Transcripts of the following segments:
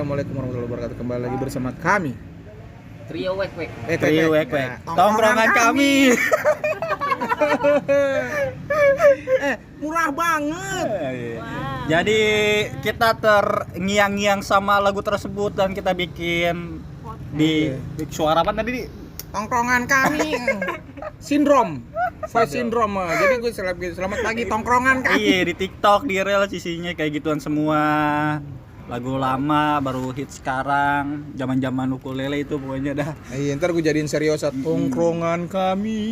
Assalamualaikum warahmatullahi wabarakatuh. Kembali lagi bersama kami Trio Wek. Trio Wek. Tongkrongan kami. Murah banget. Wow. Jadi kita terngiang-ngiang sama lagu tersebut dan kita bikin di suara apa tadi? Tongkrongan kami. Sindrom. Voice syndrome. Jadi gue selamat pagi tongkrongan kami. Iya, di TikTok, di Reels isinya kayak gituan semua. Lagu lama baru hit sekarang, zaman-zaman ukulele itu pokoknya dah. Iya, ntar gue jadiin serius tongkrongan kami.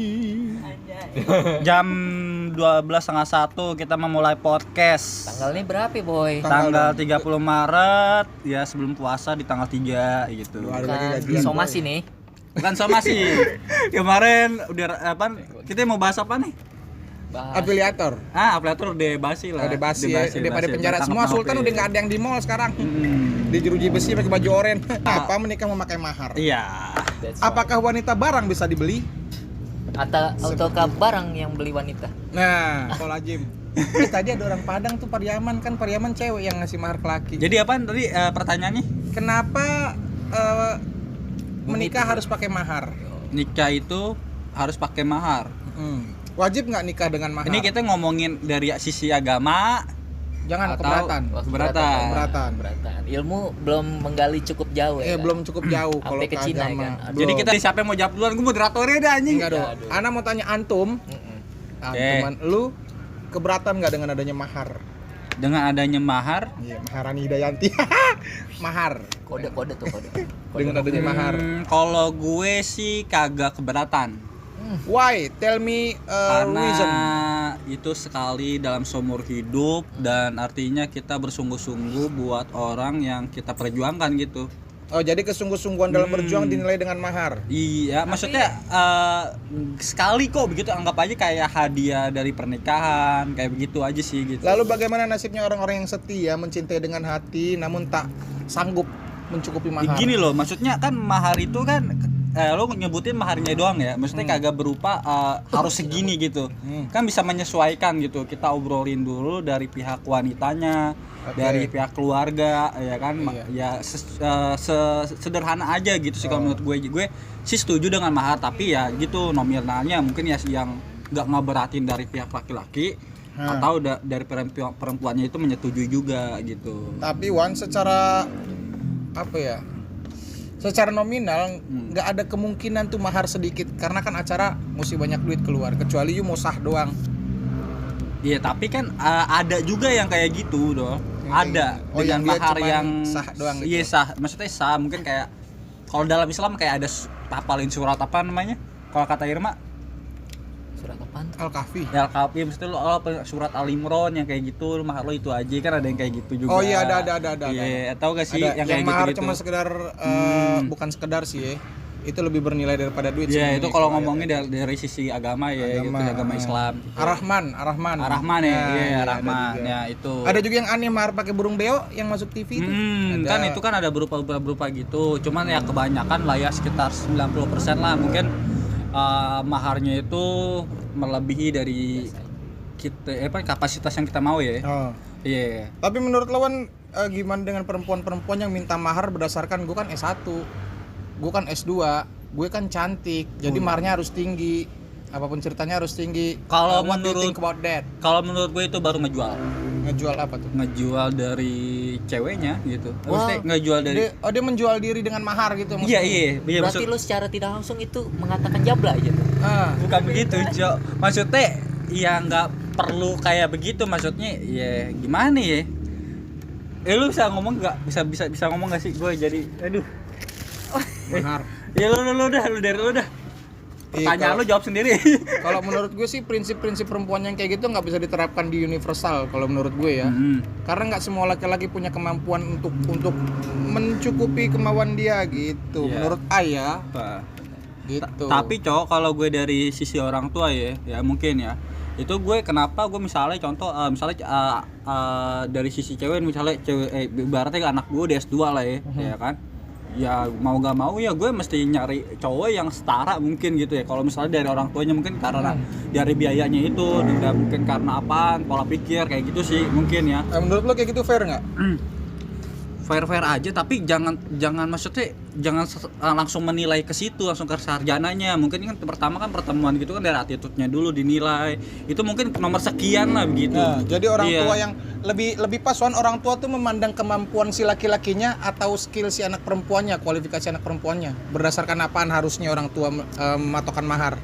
Jam 12.30 kita memulai podcast. Tanggalnya berapa, Boy? Tanggal 30 Maret, ya sebelum puasa di tanggal 3 gitu. Dua hari lagi Bukan gajian, somasi nih. Bukan somasi. Kemarin udah apa? Kita mau bahas apa nih? Afiliator. Afiliator udah basi lah. Udah basi ya, daripada penjara semua. Sultan udah nggak ada yang di mall sekarang. Di jeruji besi pakai baju oranye. Apa menikah memakai mahar? Iya. Apakah wanita barang bisa dibeli? Ataukah barang yang beli wanita? Nah, Polajim. Tadi ada orang Padang tuh Pariaman kan, Pariaman cewek yang ngasih mahar ke laki. Jadi apa tadi pertanyaannya? Kenapa menikah harus pakai mahar? Nikah itu harus pakai mahar. Wajib nggak nikah dengan mahar? Ini kita ngomongin dari sisi agama. Jangan atau keberatan. Keberatan. Ilmu belum menggali cukup jauh ya. Belum cukup jauh kalau Sampai ke Cina agama. kan. Belum. Jadi kita siapa yang mau jawab duluan? Gue moderatornya dah anjing. Enggak dong. Aduh. Ana mau tanya antum. Antuman lu keberatan nggak dengan adanya mahar? Dengan adanya mahar, Iya, Maharani Hidayanti. Mahar. Kode tuh kode. Dengan adanya mahar. kalau gue sih kagak keberatan. Why? Tell me Karena reason. itu sekali dalam seumur hidup dan artinya kita bersungguh-sungguh buat orang yang kita perjuangkan gitu. Oh, jadi kesungguh-sungguhan dalam berjuang dinilai dengan mahar. Iya, maksudnya sekali kok begitu, anggap aja kayak hadiah dari pernikahan, kayak begitu aja sih gitu. Lalu bagaimana nasibnya orang-orang yang setia mencintai dengan hati namun tak sanggup mencukupi mahar? Gini loh, maksudnya kan mahar itu kan lo nyebutin maharnya doang ya, maksudnya kagak berupa harus segini gitu. Kan bisa menyesuaikan gitu. Kita obrolin dulu dari pihak wanitanya, dari pihak keluarga, ya kan. Ya sederhana aja gitu sih kalau menurut gue sih setuju dengan mahar, tapi ya gitu nominalnya mungkin ya yang nggak ngeberatin dari pihak laki-laki atau dari perempuannya itu menyetujui juga gitu. Tapi Wan, secara apa ya? Secara nominal nggak ada kemungkinan tuh mahar sedikit karena kan acara mesti banyak duit keluar, kecuali you mau sah doang. Iya, tapi kan ada juga yang kayak gitu doh. Ada Oh, dengan yang dia mahar cuman yang sah doang gitu. Iya, sah. Maksudnya sah mungkin kayak kalau dalam Islam kayak ada hafalin surat apa namanya? Kalau kata Irma Surat apaan? Al-Kahfi. ya Al-Kahfi, mesti lo surat Al-Imran yang kayak gitu, lo mahar lo itu aja, kan ada yang kayak gitu juga. Oh iya, ada. Iya, tahu gak sih Ada yang yang kayak mahar gitu-gitu? cuma sekedar bukan sekedar sih ya. Itu lebih bernilai daripada duit. Iya, sebenarnya itu kalau ngomongin dari sisi agama ya, gitu, agama Islam. Ar-Rahman Ya, ada Ar-Rahman juga. ya itu. Ada juga yang aneh mahar pakai burung beo yang masuk TV itu. Kan itu kan ada berupa gitu. Cuman ya kebanyakan lah ya sekitar 90% lah mungkin maharnya itu melebihi dari kita kapasitas yang kita mau ya. Oh. Iya. Tapi menurut lawan gimana dengan perempuan-perempuan yang minta mahar berdasarkan gue kan S1, gue kan S2, gue kan cantik, jadi maharnya harus tinggi, apapun ceritanya harus tinggi. Kalau What do you menurut- think about that? Kalau menurut gue itu baru ngejual. Ngejual apa tuh? Ngejual dari ceweknya gitu. Wah, Maksudnya ngejual dari dia menjual diri dengan mahar gitu Iya, maksudnya. iya, Berarti lu secara tidak langsung itu mengatakan jabla gitu. bukan begitu, Jo. Maksudnya ya nggak perlu kayak begitu, maksudnya ya gimana ya? Lu bisa ngomong nggak? Bisa ngomong nggak sih? Gue jadi aduh. Mahar. Ya lu dah. Pertanyaan lu jawab sendiri. Kalau menurut gue sih prinsip-prinsip perempuan yang kayak gitu nggak bisa diterapkan di universal kalau menurut gue ya. Karena nggak semua laki-laki punya kemampuan untuk mencukupi kemauan dia gitu. Iya. Menurut ayah gitu. Tapi cowok, kalau gue dari sisi orang tua ya mungkin ya. Itu gue kenapa gue misalnya contoh dari sisi cewek, misalnya cewek ibaratnya anak gue di S2 lah ya kan. Ya mau gak mau ya gue mesti nyari cowok yang setara mungkin gitu ya. Kalau misalnya dari orang tuanya mungkin karena dari biayanya itu, dan mungkin karena apaan, pola pikir kayak gitu sih mungkin ya. Menurut lo kayak gitu fair nggak? fair aja, tapi jangan maksudnya langsung menilai ke situ, langsung ke sarjananya. Mungkin kan pertama kan pertemuan gitu kan dari attitude-nya dulu dinilai. Itu mungkin nomor sekian lah begitu. Nah, jadi orang Iya. tua yang lebih pas Wan, orang tua tuh memandang kemampuan si laki-lakinya atau skill si anak perempuannya, kualifikasi anak perempuannya. Berdasarkan apaan harusnya orang tua mematokan mahar?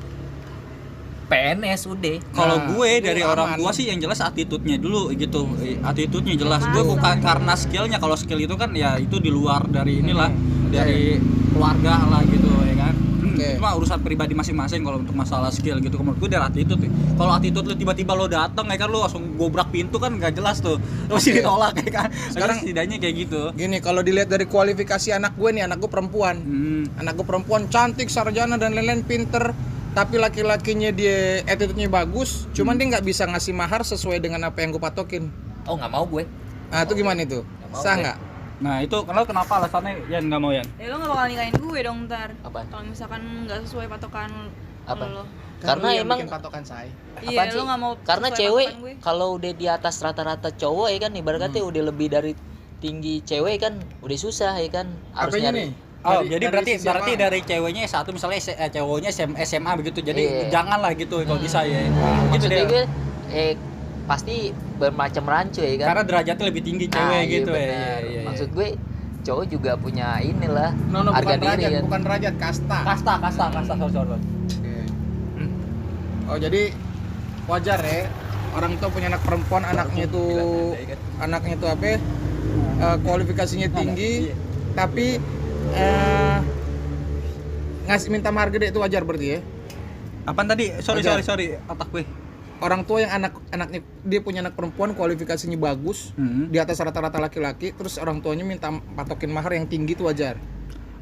PNS udah. Kalau Nah, gue itu dari aman. orang tua sih yang jelas attitude-nya dulu gitu. Attitude-nya jelas. Gue bukan karena skill-nya. Kalau skill itu kan ya itu di luar dari inilah, dari keluarga lah gitu ya kan. Oke. Cuma urusan pribadi masing-masing kalau untuk masalah skill gitu. Menurut gue dari attitude. Kalau attitude lu tiba-tiba lo datang ya kan, lu langsung gobrak pintu kan nggak jelas tuh. Lu mesti ditolak ya kan. Sekarang setidaknya kayak gitu. Gini, kalau dilihat dari kualifikasi anak gue nih, anak gue perempuan. Anak gue perempuan cantik, sarjana dan lain-lain, pinter. Tapi laki-lakinya dia attitude-nya bagus, cuman dia nggak bisa ngasih mahar sesuai dengan apa yang gue patokin. Oh nggak mau gue. Nah, itu gimana itu? mau Sah gue. nggak? Nah itu kenapa alasannya Yan nggak mau Yan? Ya lo gak bakal nikahin gue dong ntar. Apa? Kalau misalkan nggak sesuai patokan Apa? lo. Karena Kan lu yang emang bikin patokan say. Iya, apaan lo sih? nggak mau. Karena sesuai cewek patokan gue. kalau udah di atas rata-rata cowok ya kan, ibaratnya udah lebih dari tinggi cewek kan, udah susah ya kan. Harus Apanya nyari. nih? Oh, Dari- jadi dari berarti sisi apa? dari ceweknya satu misalnya cowoknya SMA begitu. Jadi Iya. janganlah gitu kalau bisa ya. Gitu Maksudnya deh. gue pasti bermacam rancu ya kan. Karena derajatnya lebih tinggi cewek Nah, iya gitu ya. bener. Iya. Maksud gue cowok juga punya inilah No, harga bukan diri derajat, kan. bukan derajat, kasta. kasta sorry. Oke. Oh, jadi wajar ya orang tua punya anak perempuan, anaknya itu apa ya, kualifikasinya tinggi, tapi ngasih minta mahar gede itu wajar berarti ya. Apaan tadi? Wajar. Sorry otak gue. Orang tua yang anaknya dia punya anak perempuan kualifikasinya bagus, di atas rata-rata laki-laki, terus orang tuanya minta patokin mahar yang tinggi itu wajar.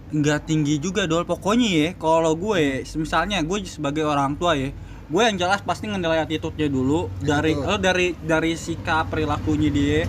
Enggak tinggi juga dol. Pokoknya ya kalau gue misalnya gue sebagai orang tua ya, gue yang jelas pasti ngenilai attitude-nya dulu dari sikap perilakunya dia.